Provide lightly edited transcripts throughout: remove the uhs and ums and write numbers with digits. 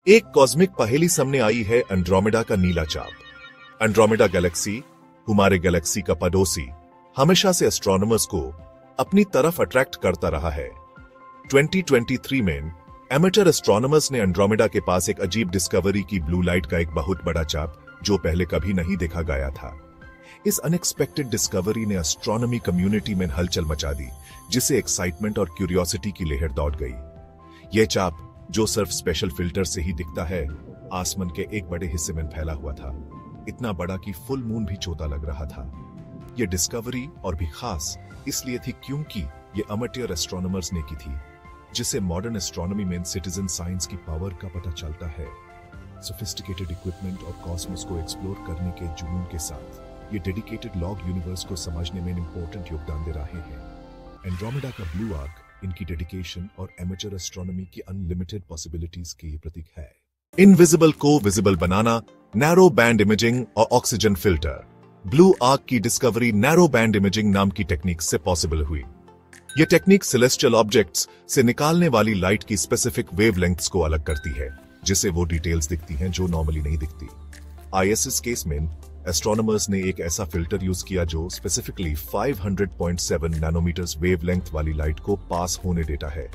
एक कॉस्मिक पहेली सामने आई है एंड्रोमेडा का नीला चाप। एंड्रोमेडा गैलेक्सी, हमारे गैलेक्सी का पड़ोसी, हमेशा से एस्ट्रोनॉमर्स को अपनी तरफ अट्रैक्ट करता रहा है। 2023 में एमेटर एस्ट्रोनॉमर्स ने एंड्रोमेडा के पास एक अजीब डिस्कवरी की, ब्लू लाइट का एक बहुत बड़ा चाप जो पहले कभी नहीं देखा गया था। इस अनएक्सपेक्टेड डिस्कवरी ने एस्ट्रोनॉमी कम्युनिटी में हलचल मचा दी, जिससे एक्साइटमेंट और क्यूरियोसिटी की लहर दौड़ गई। यह चाप, जो सिर्फ स्पेशल फिल्टर से ही दिखता है, आसमान के एक बड़े हिस्से में फैला हुआ था, इतना बड़ा कि फुल मून भी छोटा लग रहा था। यह डिस्कवरी और भी खास इसलिए थी क्योंकि यह अमेटर एस्ट्रोनॉमर्स ने की थी, जिससे मॉडर्न एस्ट्रोनॉमी में सिटीजन साइंस की पावर का पता चलता है। सोफिस्टिकेटेड इक्विपमेंट और कॉस्मोस को एक्सप्लोर करने के जुनून के साथ ये डेडिकेटेड लॉग यूनिवर्स को समझने में इंपॉर्टेंट योगदान दे रहे हैं। एंड्रोमेडा का ब्लू आर्क इनकी डेडिकेशन और एमेचर एस्ट्रोनॉमी की अनलिमिटेड पॉसिबिलिटीज की प्रतीक है। इनविजिबल को विजिबल बनाना, नैरो बैंड इमेजिंग और ऑक्सीजन फिल्टर। ब्लू आर्क की डिस्कवरी नैरो बैंड इमेजिंग नाम की टेक्निक से पॉसिबल हुई। यह टेक्निक सेलेस्टियल ऑब्जेक्ट्स से निकालने वाली लाइट की स्पेसिफिक वेवलेंथ्स को अलग करती है, जिससे वो डिटेल्स दिखती हैं जो नॉर्मली नहीं दिखती। ISS केस में एस्ट्रोनॉमर्स ने एक ऐसा फिल्टर यूज किया जो स्पेसिफिकली 500.7 नैनोमीटर्स वेवलेंथ वाली लाइट को पास होने देता है।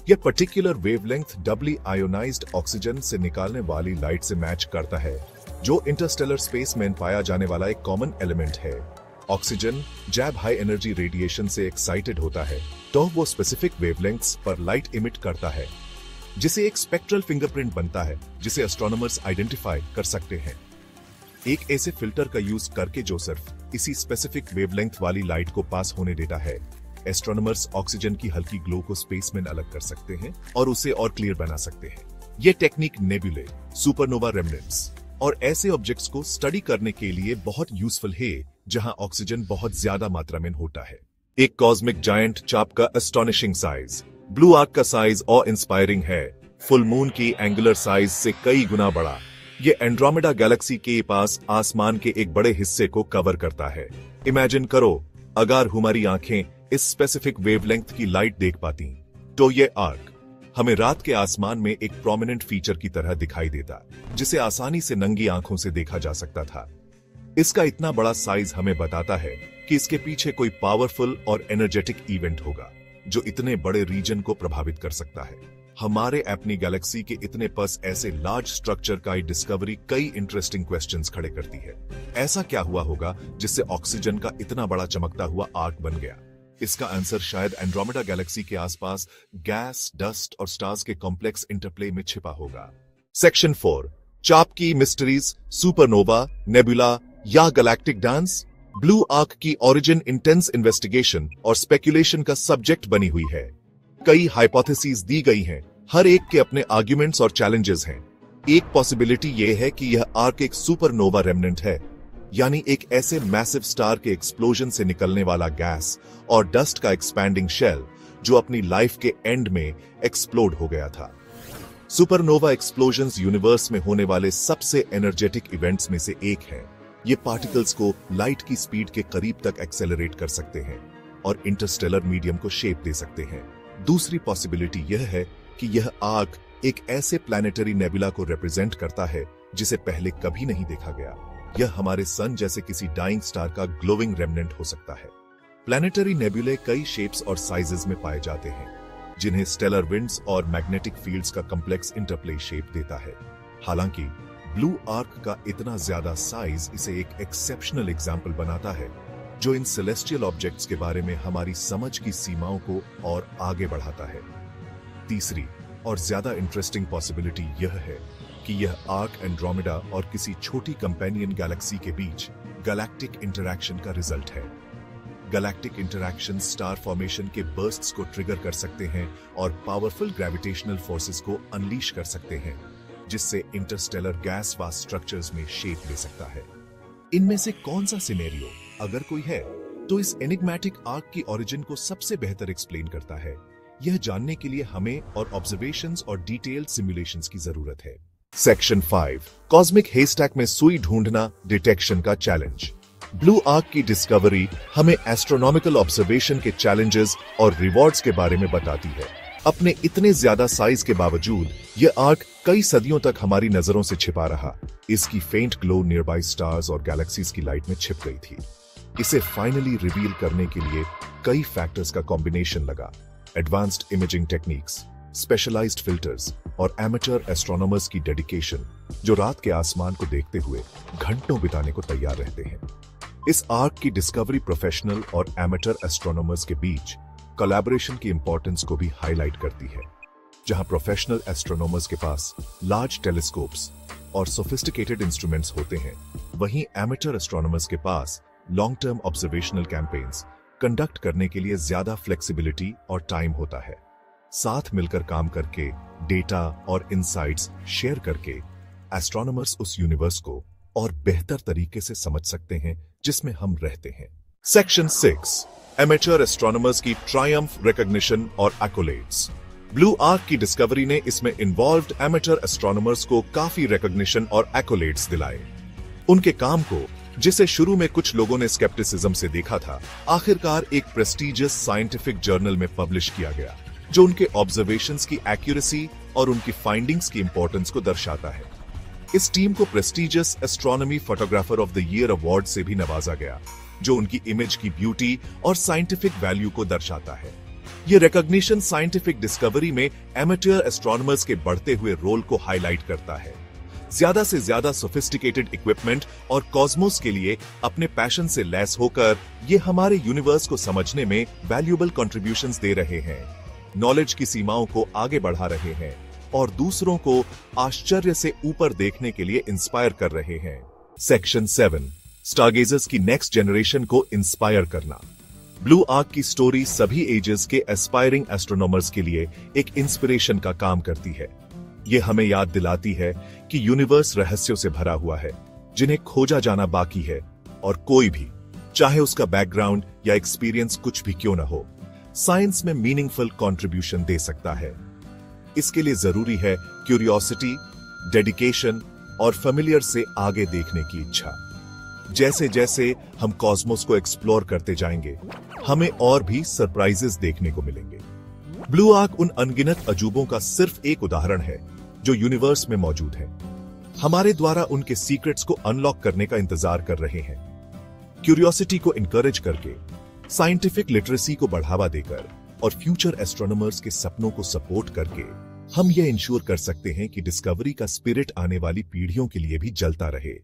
यह पर्टिकुलर वेवलेंथ डबली आयोनाइज्ड ऑक्सीजन से निकालने वाली लाइट से मैच करता है, जो इंटरस्टेलर स्पेस में पाया जाने वाला एक कॉमन एलिमेंट है। ऑक्सीजन जब हाई एनर्जी रेडिएशन से एक्साइटेड होता है तो वो स्पेसिफिक वेवलेंथ्स पर लाइट इमिट करता है, जिसे एक स्पेक्ट्रल फिंगरप्रिंट बनता है, जिसे एस्ट्रोनॉमर्स आइडेंटिफाई कर सकते हैं। एक ऐसे फिल्टर का यूज करके जो सिर्फ इसी स्पेसिफिक वेवलेंथ वाली लाइट को पास होने देता है, एस्ट्रोनॉमर्स ऑक्सीजन की हल्की ग्लो को स्पेस में अलग कर सकते हैं और उसे और क्लियर बना सकते हैं। यह टेक्निक नेबुले, सुपरनोवा रेमनेंट्स और ऐसे ऑब्जेक्ट्स को स्टडी करने के लिए बहुत यूजफुल है जहां ऑक्सीजन बहुत ज्यादा मात्रा में होता है। एक कॉस्मिक जायंट चाप का एस्टोनिशिंग साइज। ब्लू आर्क का साइज और इंस्पायरिंग है, फुल मून की एंगुलर साइज से कई गुना बड़ा। ये एंड्रोमेडा गैलेक्सी के पास आसमान के एक बड़े हिस्से को कवर करता है। इमेजिन करो, अगर हमारी आंखें इस स्पेसिफिक वेवलेंथ की लाइट देख पाती तो ये आर्क हमें रात के आसमान में एक प्रोमिनेंट फीचर की तरह दिखाई देता, जिसे आसानी से नंगी आंखों से देखा जा सकता था। इसका इतना बड़ा साइज हमें बताता है कि इसके पीछे कोई पावरफुल और एनर्जेटिक इवेंट होगा जो इतने बड़े रीजन को प्रभावित कर सकता है। हमारे अपनी गैलेक्सी के इतने पास ऐसे लार्ज स्ट्रक्चर का डिस्कवरी कई इंटरेस्टिंग क्वेश्चंस खड़े करती है। ऐसा क्या हुआ होगा जिससे ऑक्सीजन का इतना बड़ा चमकता हुआ आर्क बन गया? इसका आंसर शायद एंड्रोमेडा गैलेक्सी के आसपास गैस, डस्ट और स्टार्स के कॉम्प्लेक्स इंटरप्ले में छिपा होगा। सेक्शन 4, चाप की मिस्ट्रीज, सुपरनोवा, नेबुला या गैलेक्टिक डांस। ब्लू आर्क की ओरिजिन इंटेंस इन्वेस्टिगेशन और स्पेकुलेशन का सब्जेक्ट बनी हुई है। कई हाइपोथेसिस दी गई हैं, हर एक के अपने आर्ग्यूमेंट्स और चैलेंजेस हैं। एक पॉसिबिलिटी यह है कि यह आर्क एक सुपरनोवा रेमनेंट है, यानी एक ऐसे मैसिव स्टार के एक्सप्लोजन से निकलने वाला गैस और डस्ट का एक्सपैंडिंग शेल जो अपनी लाइफ के एंड में एक्सप्लोड हो गया था। सुपरनोवा एक्सप्लोजन्स यूनिवर्स में होने वाले सबसे एनर्जेटिक इवेंट्स में से एक है। ये पार्टिकल्स को लाइट की स्पीड के करीब तक एक्सेलरेट कर सकते हैं और इंटरस्टेलर मीडियम को शेप दे सकते हैं। दूसरी पॉसिबिलिटी यह है कि यह आर्क एक ऐसे प्लैनेटरी नेबुला को रिप्रेजेंट करता है जिसे पहले कभी नहीं देखा गया। यह हमारे सन जैसे किसी डाइंग स्टार का ग्लोइंग रेमनेंट हो सकता है। प्लैनेटरी नेबुले कई शेप्स और साइजेस में पाए जाते हैं, जिन्हें स्टेलर विंड्स और मैग्नेटिक फील्ड्स का कॉम्प्लेक्स इंटरप्ले शेप देता है। हालांकि ब्लू आर्क का इतना ज्यादा साइज इसे एक एक्सेप्शनल एग्जाम्पल बनाता है, जो इन सेलेस्टियल ऑब्जेक्ट्स के बारे में हमारी समझ की सीमाओं को और आगे बढ़ाता है। तीसरी और ज्यादा इंटरेस्टिंग पॉसिबिलिटी यह है कि यह आर्क एंड्रोमेडा और किसी छोटी कंपेनियन गैलेक्सी के बीच गैलेक्टिक इंटरैक्शन का रिजल्ट है। गैलेक्टिक इंटरैक्शन स्टार फॉर्मेशन के बर्स्ट्स को ट्रिगर कर सकते हैं और पावरफुल ग्रेविटेशनल फोर्सेस को अनलीश कर सकते हैं, जिससे इंटरस्टेलर गैस व स्ट्रक्चर्स में शेप ले सकता है। इनमें से कौन सा सिनेरियो, अगर कोई है, तो इस एनिग्मेटिक आर्क की ओरिजिन को सबसे बेहतर एक्सप्लेन करता है? यह जानने के लिए हमें और ऑब्जर्वेशंस और डिटेल्ड सिमुलेशंस की जरूरत है। सेक्शन 5, कॉस्मिक हेस्टैक में सुई ढूंढना, डिटेक्शन का चैलेंज। ब्लू आर्क की डिस्कवरी हमें एस्ट्रोनॉमिकल ऑब्जर्वेशन के चैलेंजेस और रिवॉर्ड्स के बारे में बताती है। अपने इतने ज्यादा साइज के बावजूद यह आर्क कई सदियों तक हमारी नजरों से छिपा रहा। इसकी फेंट ग्लो नियरबाई स्टार्स और गैलेक्सीज की लाइट में छिप गई थी। इसे फाइनली रिवील करने के लिए कई फैक्टर्स का कॉम्बिनेशन लगा। Advanced imaging techniques, specialized filters और एमेचर एस्ट्रोनॉमर्स की डेडिकेशन, जो रात के आसमान को देखते हुए घंटों बिताने को तैयार रहते हैं। इस आर्क की डिस्कवरी प्रोफेशनल और एमेचर एस्ट्रोनॉमर्स के बीच कोलैबोरेशन की इंपॉर्टेंस को भी हाईलाइट करती है। जहां प्रोफेशनल एस्ट्रोनॉमर्स के पास लार्ज टेलीस्कोप्स और सोफिस्टिकेटेड इंस्ट्रूमेंट्स होते हैं, वहीं एमेचर एस्ट्रोनॉमर्स के पास long term observational campaigns conduct करने के लिए ज्यादा फ्लेक्सिबिलिटी और टाइम होता है। साथ मिलकर काम करके, डेटा और इनसाइट्स शेयर करके एस्ट्रोनॉमर्स उस यूनिवर्स को और बेहतर तरीके से समझ सकते हैं जिसमें हम रहते हैं। सेक्शन 6, एमेचर एस्ट्रोनॉमर्स की ट्रायम्फ, रिकॉग्निशन और एक्कोलेड्स। ब्लू आर्क की डिस्कवरी ने इसमें इन्वॉल्व्ड एमेचर एस्ट्रोनॉमर्स को काफी रिकॉग्निशन और एक्कोलेड्स दिलाए। उनके काम को, जिसे शुरू में कुछ लोगों ने स्केप्टिसिज्म से देखा था, आखिरकार एक प्रेस्टीजियस साइंटिफिक जर्नल में पब्लिश किया गया, जो उनके ऑब्जर्वेशंस की एक्यूरेसी और उनकी फाइंडिंग्स की इंपॉर्टेंस को दर्शाता है। इस टीम को prestigious astronomy photographer of the year award से भी नवाजा गया, जो उनकी इमेज की ब्यूटी और साइंटिफिक वैल्यू को दर्शाता है। यह रिकॉग्निशन साइंटिफिक डिस्कवरी में एमेचर एस्ट्रोनॉमर्स के बढ़ते हुए रोल को हाईलाइट करता है। ज्यादा से ज्यादा सोफिस्टिकेटेड इक्विपमेंट और कॉस्मोस के लिए अपने पैशन से लैस होकर ये हमारे यूनिवर्स को समझने में वैल्यूएबल कंट्रीब्यूशंस दे रहे हैं, नॉलेज की सीमाओं को आगे बढ़ा रहे हैं और दूसरों को आश्चर्य से ऊपर देखने के लिए इंस्पायर कर रहे हैं। सेक्शन 7, स्टारगेजर्स की नेक्स्ट जनरेशन को इंस्पायर करना। ब्लू आर्क की स्टोरी सभी एजेस के एस्पायरिंग एस्ट्रोनॉमर्स के लिए एक इंस्पिरेशन का काम करती है। यह हमें याद दिलाती है कि यूनिवर्स रहस्यों से भरा हुआ है, जिन्हें खोजा जाना बाकी है, और कोई भी, चाहे उसका बैकग्राउंड या एक्सपीरियंस कुछ भी क्यों न हो, साइंस में मीनिंगफुल कंट्रीब्यूशन दे सकता है। इसके लिए जरूरी है क्यूरियोसिटी, डेडिकेशन और फेमिलियर से आगे देखने की इच्छा। जैसे जैसे हम कॉस्मोस को एक्सप्लोर करते जाएंगे, हमें और भी सरप्राइजेस देखने को मिलेंगे। ब्लू आर्क उन अनगिनत अजूबों का सिर्फ एक उदाहरण है जो यूनिवर्स में मौजूद है, हमारे द्वारा उनके सीक्रेट्स को अनलॉक करने का इंतजार कर रहे हैं। क्यूरियोसिटी को इनकरेज करके, साइंटिफिक लिटरेसी को बढ़ावा देकर और फ्यूचर एस्ट्रोनॉमर्स के सपनों को सपोर्ट करके हम यह इंश्योर कर सकते हैं कि डिस्कवरी का स्पिरिट आने वाली पीढ़ियों के लिए भी जलता रहे।